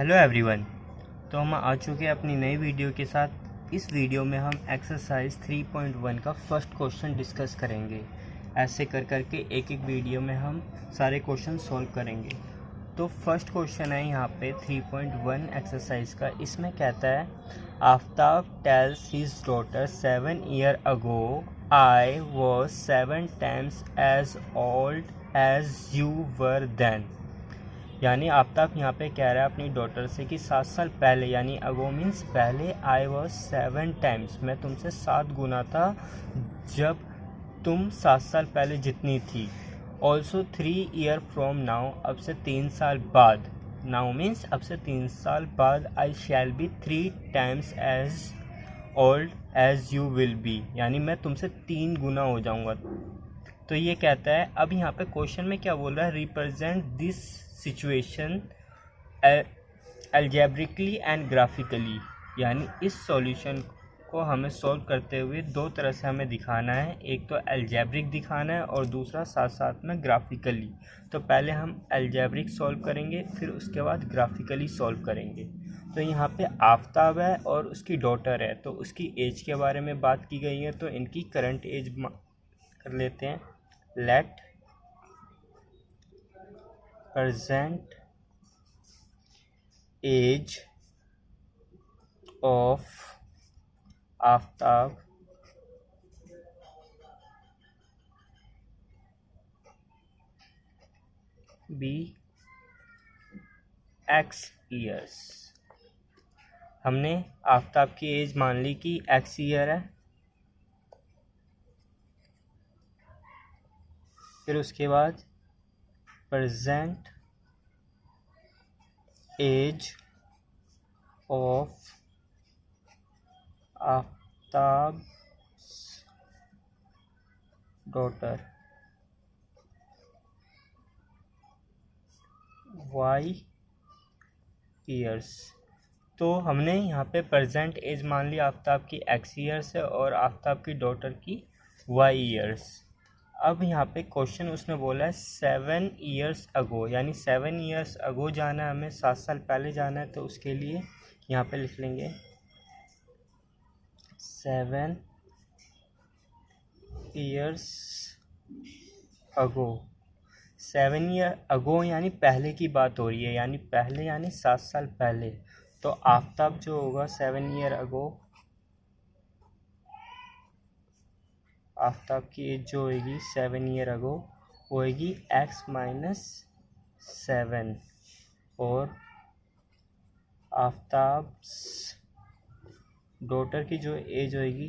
Hello everyone. तो हम आ चुके हैं अपनी नई वीडियो के साथ। इस वीडियो में हम एक्सरसाइज 3.1 का फर्स्ट क्वेश्चन डिस्कस करेंगे। ऐसे कर करके एक एक वीडियो में हम सारे क्वेश्चन सॉल्व करेंगे। तो फर्स्ट क्वेश्चन है यहाँ पे 3.1 एक्सरसाइज का। इसमें कहता है Aftab tells his daughter 7 year ago I was 7 times as old as you were then. यानी आफ्ताब यहाँ पे कह रहा है अपनी डॉटर से कि 7 साल पहले, यानी अगो मीन्स पहले, आई वॉज 7 टाइम्स, मैं तुमसे 7 गुना था जब तुम 7 साल पहले जितनी थी। ऑल्सो 3 ईयर फ्रॉम नाउ, अब से 3 साल बाद, नाउ मीन्स अब से 3 साल बाद, I shall be 3 times as old as you will be, यानी मैं तुमसे 3 गुना हो जाऊंगा। तो ये कहता है, अब यहाँ पे क्वेश्चन में क्या बोल रहा है, represent this situation algebraically and graphically, यानी इस सॉल्यूशन को हमें सॉल्व करते हुए दो तरह से हमें दिखाना है। एक तो अलजेब्रिक दिखाना है और दूसरा साथ साथ में ग्राफिकली। तो पहले हम अलजेब्रिक सॉल्व करेंगे, फिर उसके बाद ग्राफिकली सॉल्व करेंगे। तो यहाँ पे आफ्ताब है और उसकी डॉटर है, तो उसकी एज के बारे में बात की गई है। तो इनकी करंट एज कर लेते हैं। Let present age of Aftab be x years. हमने आफ्ताब की एज मान ली कि x ईयर है। फिर उसके बाद present age of Aftab's daughter y years. तो हमने यहाँ पे प्रेजेंट एज मान ली आफ्ताब की x ईयर्स है और आफ्ताब की डॉटर की y ईयर्स। अब यहाँ पे क्वेश्चन उसने बोला है 7 ईयर्स अगो, यानी 7 ईयर्स अगो जाना है हमें, 7 साल पहले जाना है। तो उसके लिए यहाँ पे लिख लेंगे 7 ईयर्स अगो। 7 ईयर अगो यानी पहले की बात हो रही है, यानी पहले यानी 7 साल पहले। तो आफ्ताब जो होगा 7 ईयर अगो, आफ्ताब की एज जो होगी 7 ईयर अगो होएगी x माइनस 7, और आफ्ताब डॉटर की जो एज होएगी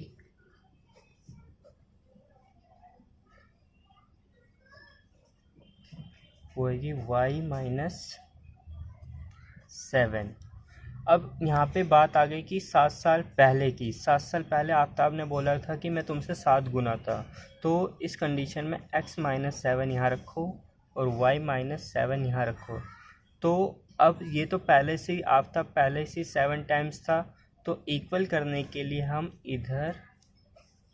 होएगी y माइनस 7। अब यहाँ पे बात आ गई कि 7 साल पहले की। 7 साल पहले आफ्ताब ने बोला था कि मैं तुमसे 7 गुना था। तो इस कंडीशन में x माइनस 7 यहाँ रखो और y माइनस 7 यहाँ रखो। तो अब ये तो पहले से ही आफ्ताब पहले से 7 टाइम्स था, तो इक्वल करने के लिए हम इधर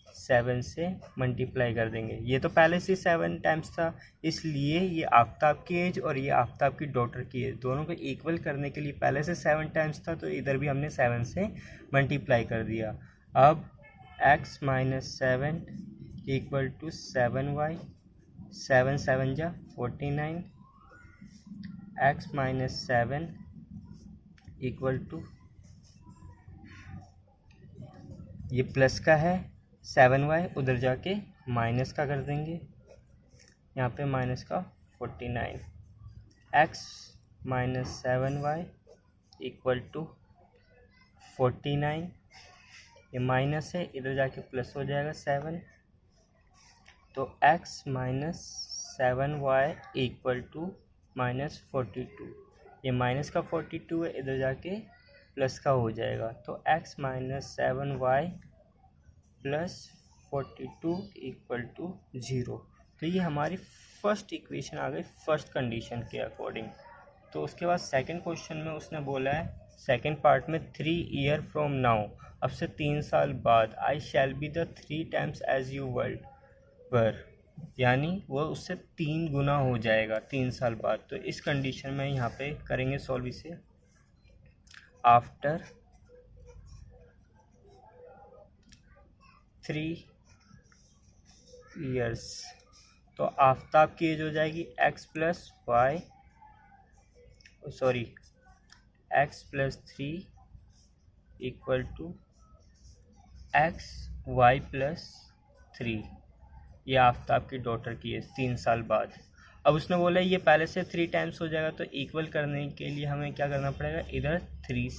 7 से मल्टीप्लाई कर देंगे। ये तो पहले से 7 टाइम्स था, इसलिए ये आफ्ताब की एज और ये आफ्ताब की डॉटर की एज दोनों को इक्वल करने के लिए पहले से 7 टाइम्स था, तो इधर भी हमने 7 से मल्टीप्लाई कर दिया। अब x minus 7 equal to 7y, 7 7 जा 49, x माइनस 7 इक्वल टू, ये प्लस का है 7y, उधर जाके माइनस का कर देंगे, यहाँ पे माइनस का 49, x minus 7y equal to 49, ये माइनस है, इधर जाके प्लस हो जाएगा 7। तो x minus 7y equal to minus 42, ये माइनस का 42 है, इधर जाके प्लस का हो जाएगा। तो x minus 7y plus 42 equal to 0। तो ये हमारी फर्स्ट इक्वेशन आ गई फर्स्ट कंडीशन के अकॉर्डिंग। तो उसके बाद सेकंड क्वेश्चन में उसने बोला है सेकंड पार्ट में 3 ईयर फ्रॉम नाउ, अब से 3 साल बाद, I shall be the 3 times as you were, यानी वो उससे 3 गुना हो जाएगा 3 साल बाद। तो इस कंडीशन में यहाँ पे करेंगे सॉल्व इसे। After 3 years। तो आफ्ताब की एज हो जाएगी x plus Y, sorry x plus 3 equal to X Y plus 3। ये आफ्ताब की डॉटर की एज 3 साल बाद। अब उसने बोला ये पहले से 3 टाइम्स हो जाएगा, तो इक्वल करने के लिए हमें क्या करना पड़ेगा, इधर 3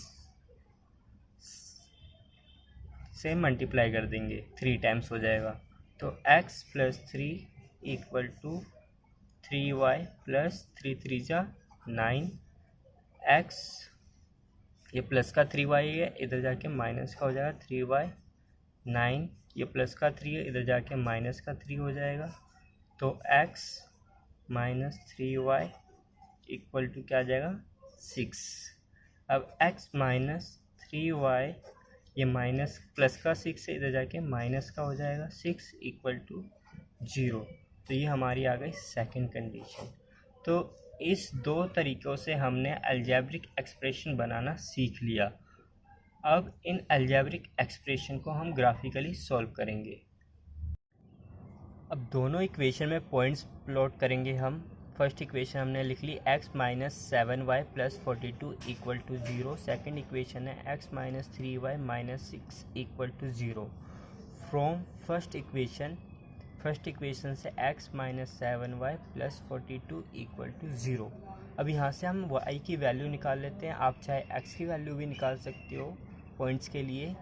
से मल्टीप्लाई कर देंगे, 3 टाइम्स हो जाएगा। तो x plus 3 equal to 3y plus 3 3 जा 9, x ये प्लस का 3y है, इधर जाके माइनस का हो जाएगा 3y, 9 ये प्लस का 3 है, इधर जाके माइनस का 3 हो जाएगा। तो x minus 3y equal to क्या आ जाएगा, 6। अब x माइनस 3y ये माइनस प्लस का 6 है, इधर जाके माइनस का हो जाएगा 6 इक्वल टू 0। तो ये हमारी आ गई सेकंड कंडीशन। तो इस दो तरीक़ों से हमने अलजेब्रिक एक्सप्रेशन बनाना सीख लिया। अब इन अलजेब्रिक एक्सप्रेशन को हम ग्राफिकली सॉल्व करेंगे। अब दोनों इक्वेशन में पॉइंट्स प्लॉट करेंगे हम। फर्स्ट इक्वेशन हमने लिख ली x minus 7y plus 42 equal to 0। Second equation है x minus 3y minus 6 equal to 0। From first equation से x minus 7y plus 42 equal to 0। अब यहाँ से हम y की वैल्यू निकाल लेते हैं। आप चाहे x की वैल्यू भी निकाल सकते हो पॉइंट्स के लिए।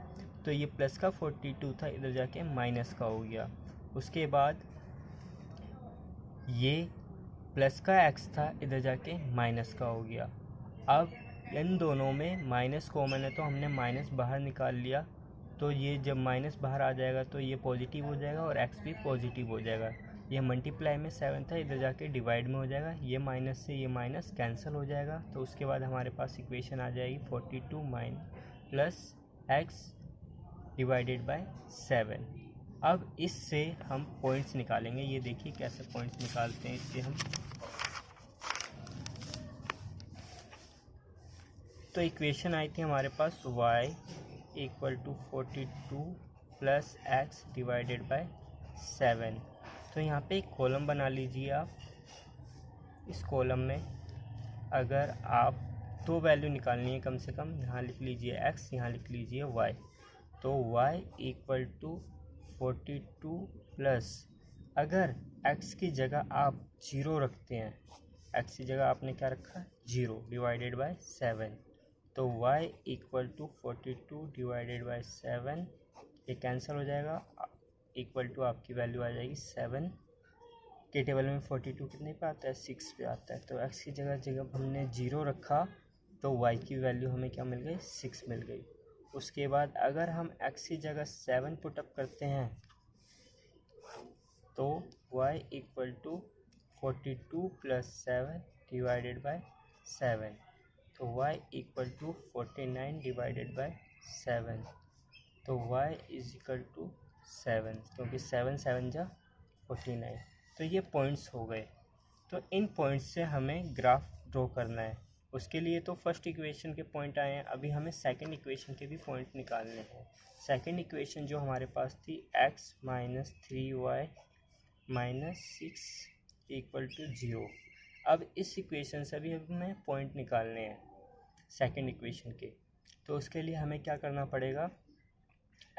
तो ये प्लस का 42 था, इधर जाके माइनस का हो गया। उसके बाद ये प्लस का x था, इधर जाके माइनस का हो गया। अब इन दोनों में माइनस कॉमन है, तो हमने माइनस बाहर निकाल लिया। तो ये जब माइनस बाहर आ जाएगा तो ये पॉजिटिव हो जाएगा और x भी पॉजिटिव हो जाएगा। ये मल्टीप्लाई में 7 था, इधर जाके डिवाइड में हो जाएगा। ये माइनस से ये माइनस कैंसिल हो जाएगा। तो उसके बाद हमारे पास इक्वेशन आ जाएगी 42 प्लस x डिवाइडेड बाय 7। अब इससे हम पॉइंट्स निकालेंगे। ये देखिए कैसे पॉइंट्स निकालते हैं इससे हम। तो इक्वेशन आई थी हमारे पास y equal to 42 plus X divided by 7। तो यहाँ पे एक कॉलम बना लीजिए आप। इस कॉलम में अगर आप दो वैल्यू निकालनी है कम से कम, यहाँ लिख लीजिए x, यहाँ लिख लीजिए y। तो y इक्वल टू 42 प्लस, अगर x की जगह आप 0 रखते हैं, x की जगह आपने क्या रखा 0, डिवाइडेड बाय 7। तो y equal to 42 divided by 7, ये कैंसिल हो जाएगा। इक्वल टू आपकी वैल्यू आ जाएगी 7 के टेबल में 42 कितने पे आता है, 6 पे आता है। तो x की जगह हमने 0 रखा तो y की वैल्यू हमें क्या मिल गई, 6 मिल गई। उसके बाद अगर हम x की जगह 7 पुटअप करते हैं तो y equal to 42 plus 7 divided by 7। तो y equal to 49 divided by 7। तो y इज इक्वल टू 7, क्योंकि 7 7 जा 49। तो ये पॉइंट्स हो गए। तो इन पॉइंट्स से हमें ग्राफ ड्रॉ करना है। उसके लिए तो फर्स्ट इक्वेशन के पॉइंट आए हैं, अभी हमें सेकंड इक्वेशन के भी पॉइंट निकालने हैं। सेकंड इक्वेशन जो हमारे पास थी x minus 3y minus 6 equal to 0। अब इस इक्वेशन से भी हमें पॉइंट निकालने हैं सेकंड इक्वेशन के। तो उसके लिए हमें क्या करना पड़ेगा,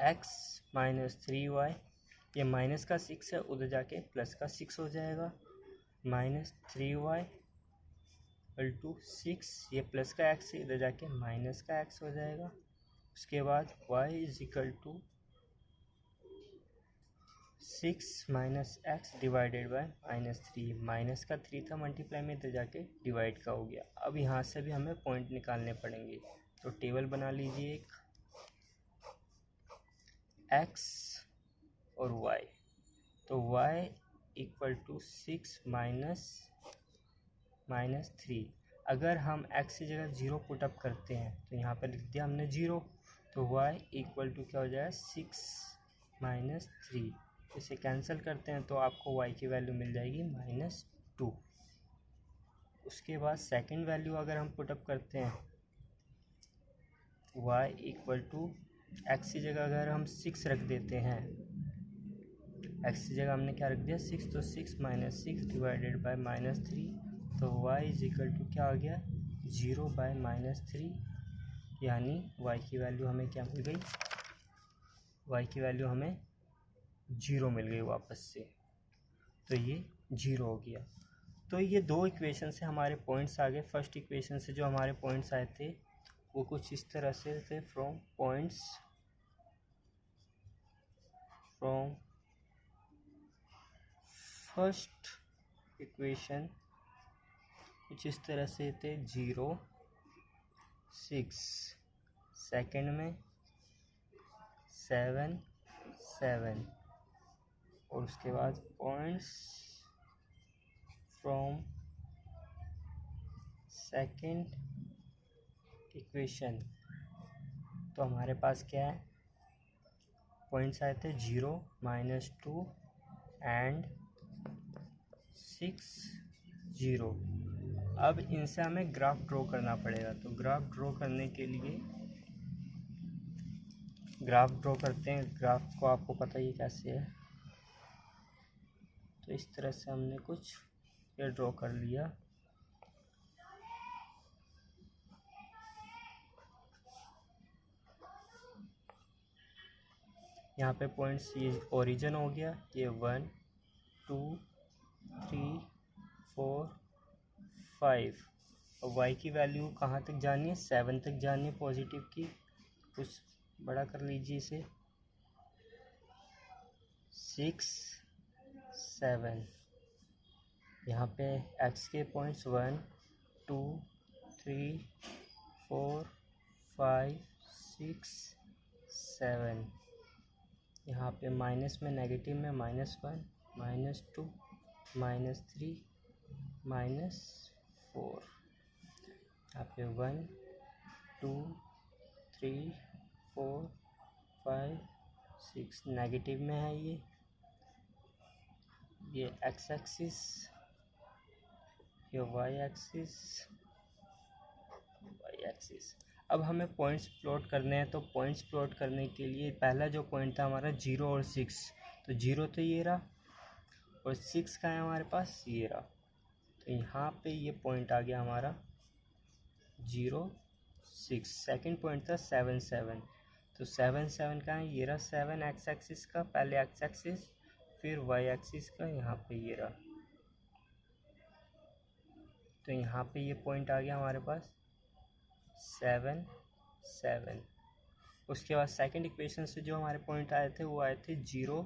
x माइनस 3y, ये माइनस का 6 है, उधर जाके प्लस का 6 हो जाएगा। माइनस 3y इक्वल टू 6, ये प्लस का x है, इधर जाके माइनस का x हो जाएगा। उसके बाद y is equal to 6 minus X divided by minus 3। Minus का 3 था, मल्टीप्लाई में इधर जाके डिवाइड का हो गया। अब यहाँ से भी हमें पॉइंट निकालने पड़ेंगे। तो टेबल बना लीजिए एक, x और y। तो y इक्वल टू 6 माइनस 3। अगर हम x की जगह 0 पुटअप करते हैं तो यहाँ पर लिख दिया हमने 0। तो y इक्वल टू क्या हो जाएगा, 6 माइनस 3। इसे कैंसिल करते हैं तो आपको y की वैल्यू मिल जाएगी -2। उसके बाद सेकंड वैल्यू अगर हम पुटअप करते हैं y इक्वल टू x की जगह अगर हम 6 रख देते हैं, x की जगह हमने क्या रख दिया 6, तो 6 माइनस 6 डिवाइडेड बाय -3, तो y इज इक्वल टू क्या आ गया 0 बाय -3, यानी y की वैल्यू हमें क्या मिल गई, y की वैल्यू हमें 0 मिल गई वापस से, तो ये 0 हो गया। तो ये दो इक्वेशन से हमारे पॉइंट्स आ गए। फर्स्ट इक्वेशन से जो हमारे पॉइंट्स आए थे वो कुछ इस तरह से थे, फ्रॉम फर्स्ट इक्वेशन कुछ इस तरह से थे 0, 6, सेकेंड में 7, 7, और उसके बाद पॉइंट्स फ्रॉम सेकेंड इक्वेशन, तो हमारे पास क्या है, पॉइंट्स आए थे 0, -2 एंड 6, 0। अब इनसे हमें ग्राफ ड्रॉ करना पड़ेगा, तो ग्राफ ड्रॉ करने के लिए ग्राफ ड्रॉ करते हैं। ग्राफ को आपको पता ही कैसे है, तो इस तरह से हमने कुछ ये ड्रॉ कर लिया। यहाँ पे पॉइंट्स, ये ओरिजिन हो गया, ये 1, 2, 3, 4, 5, और y की वैल्यू कहाँ तक जानी है, 7 तक जानी है पॉजिटिव की। कुछ बड़ा कर लीजिए इसे, 6, 7। यहाँ पे x के पॉइंट्स 1, 2, 3, 4, 5, 6, 7। यहाँ पे माइनस में, नेगेटिव में -1, -2, -3, -4। यहाँ पे 1, 2, 3, 4, 5, 6 नेगेटिव में है ये x एक्सिस, ये y एक्सिस। अब हमें पॉइंट्स प्लॉट करने हैं, तो पॉइंट्स प्लॉट करने के लिए पहला जो पॉइंट था हमारा 0 और 6, तो 0 तो ये रहा, और 6 का है हमारे पास ये रहा, तो यहाँ पे ये पॉइंट आ गया हमारा 0, 6। सेकेंड पॉइंट था 7, 7, तो 7, 7 का है ये रहा 7 x एक्सिस का, पहले x एक्सिस फिर y एक्सिस का, यहाँ पे ये रहा, तो यहाँ पे ये पॉइंट आ गया हमारे पास 7, 7। उसके बाद सेकंड इक्वेशन से जो हमारे पॉइंट आए थे वो आए थे 0,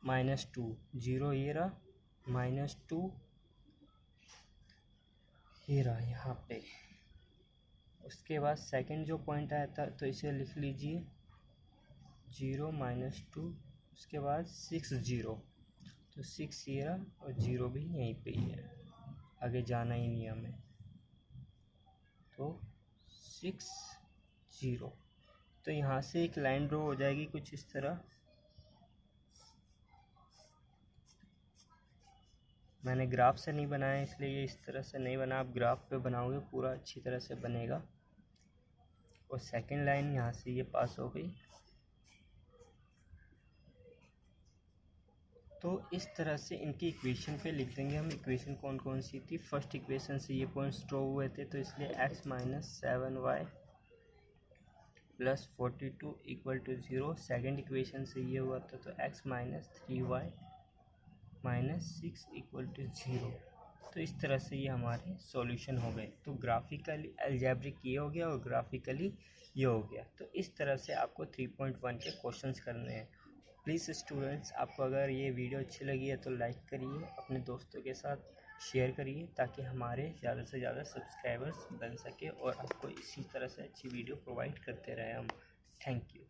-2, 0 ये रहा, -2 ये रहा यहाँ पे। उसके बाद सेकंड जो पॉइंट आया था, तो इसे लिख लीजिए 0, -2, उसके बाद 6, 0, तो 6 ये रहा, और 0 भी यहीं पे ही है, आगे जाना ही नहीं हमें, तो 6, 0। तो यहाँ से एक लाइन ड्रॉ हो जाएगी कुछ इस तरह। मैंने ग्राफ से नहीं बनाया इसलिए ये इस तरह से नहीं बना, आप ग्राफ पे बनाओगे पूरा अच्छी तरह से बनेगा। और सेकंड लाइन यहाँ से ये पास हो गई, तो इस तरह से इनकी इक्वेशन पे लिख देंगे हम। इक्वेशन कौन कौन सी थी, फर्स्ट इक्वेशन से ये पॉइंट्स ड्रॉ हुए थे, तो इसलिए x - 7y + 42 = 0। सेकेंड इक्वेशन से ये हुआ था, तो x - 3y - 6 = 0। तो इस तरह से ये हमारे सॉल्यूशन हो गए। तो ग्राफिकली अलजेब्रिक ये हो गया और ग्राफिकली ये हो गया। तो इस तरह से आपको 3.1 के क्वेश्चंस करने हैं। प्लीज़ स्टूडेंट्स, आपको अगर ये वीडियो अच्छी लगी है तो लाइक करिए, अपने दोस्तों के साथ शेयर करिए, ताकि हमारे ज़्यादा से ज़्यादा सब्सक्राइबर्स बन सके और आपको इसी तरह से अच्छी वीडियो प्रोवाइड करते रहे हम। Thank you.